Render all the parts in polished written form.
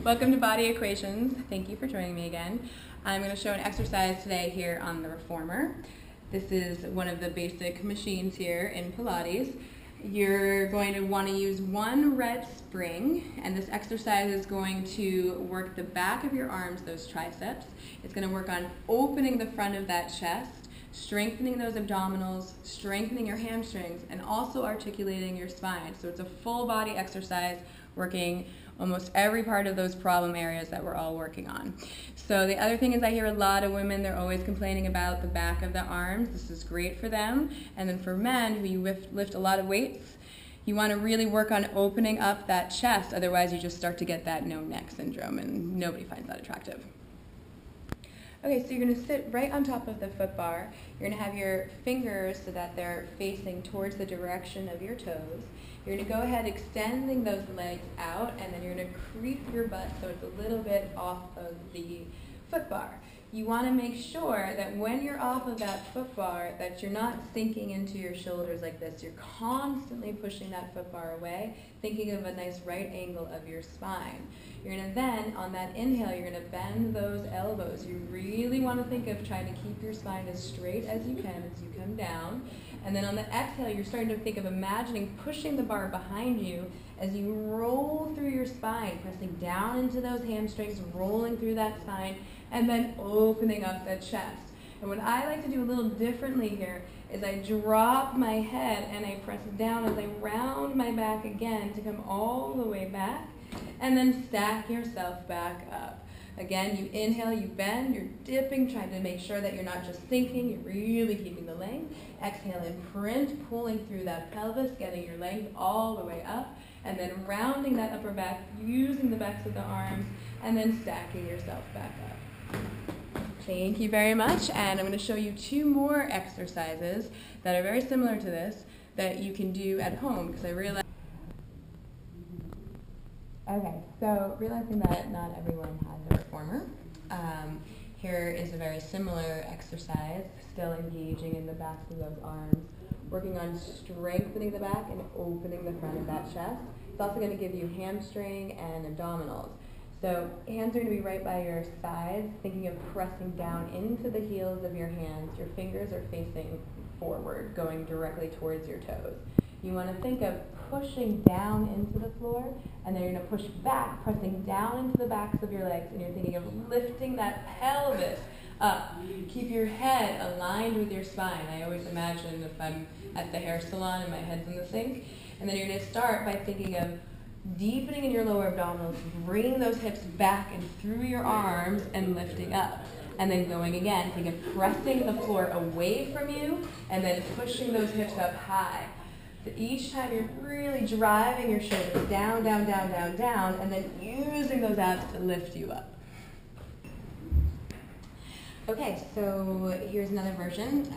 Welcome to Body Equations. Thank you for joining me again. I'm going to show an exercise today here on the reformer. This is one of the basic machines here in Pilates. You're going to want to use one red spring, and this exercise is going to work the back of your arms, those triceps. It's going to work on opening the front of that chest, strengthening those abdominals, strengthening your hamstrings, and also articulating your spine. So it's a full body exercise working almost every part of those problem areas that we're all working on. So the other thing is I hear a lot of women, they're always complaining about the back of the arms. This is great for them. And then for men who you lift a lot of weights, you want to really work on opening up that chest, otherwise you just start to get that no neck syndrome, and nobody finds that attractive. Okay, so you're going to sit right on top of the foot bar. You're going to have your fingers so that they're facing towards the direction of your toes. You're going to go ahead extending those legs out, and then you're going to creep your butt so it's a little bit off of the foot bar. You want to make sure that when you're off of that foot bar that you're not sinking into your shoulders like this. You're constantly pushing that foot bar away, thinking of a nice right angle of your spine. You're going to then, on that inhale, you're going to bend those elbows. You really want to think of trying to keep your spine as straight as you can as you come down. And then on the exhale, you're starting to think of imagining pushing the bar behind you as you roll through your spine, pressing down into those hamstrings, rolling through that spine, and then opening up that chest. And what I like to do a little differently here is I drop my head and I press down as I round my back again to come all the way back, and then stack yourself back up. Again, you inhale, you bend, you're dipping, trying to make sure that you're not just sinking, you're really keeping the length. Exhale, imprint, pulling through that pelvis, getting your length all the way up, and then rounding that upper back, using the backs of the arms, and then stacking yourself back up. Thank you very much, and I'm going to show you two more exercises that are very similar to this that you can do at home, because I realize. Okay, so realizing that not everyone has a reformer, here is a very similar exercise, still engaging in the backs of those arms, working on strengthening the back and opening the front of that chest. It's also going to give you hamstring and abdominals. So hands are going to be right by your sides, thinking of pressing down into the heels of your hands. Your fingers are facing forward, going directly towards your toes. You want to think of pushing down into the floor, and then you're going to push back, pressing down into the backs of your legs, and you're thinking of lifting that pelvis up. Keep your head aligned with your spine. I always imagine if I'm at the hair salon and my head's in the sink. And then you're going to start by thinking of deepening in your lower abdominals, bringing those hips back and through your arms and lifting up. And then going again, think of pressing the floor away from you and then pushing those hips up high. So each time you're really driving your shoulders down, down, down, down, down, and then using those abs to lift you up. Okay, so here's another version.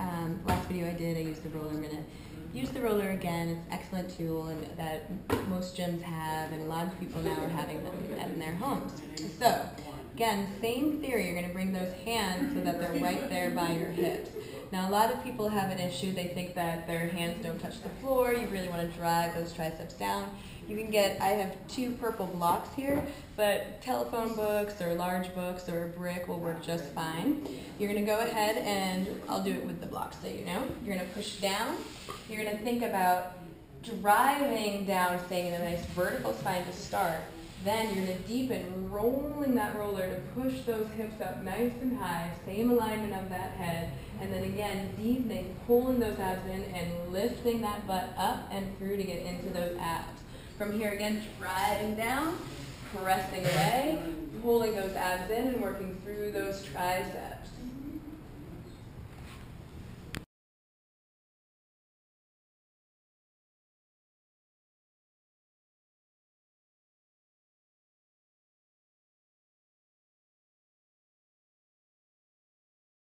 Last video I did, I used the roller. I'm going to use the roller again. It's an excellent tool and that most gyms have, and a lot of people now are having them in their homes. So, again, same theory. You're going to bring those hands so that they're right there by your hips. Now, a lot of people have an issue. They think that their hands don't touch the floor. You really want to drive those triceps down. You can get, I have two purple blocks here, but telephone books or large books or a brick will work just fine. You're going to go ahead and, I'll do it with the blocks so you know. You're going to push down. You're going to think about driving down, staying in a nice vertical spine to start. Then you're going to deepen, rolling that roller to push those hips up nice and high, same alignment of that head, and then again, deepening, pulling those abs in and lifting that butt up and through to get into those abs. From here again, driving down, pressing away, pulling those abs in and working through those triceps.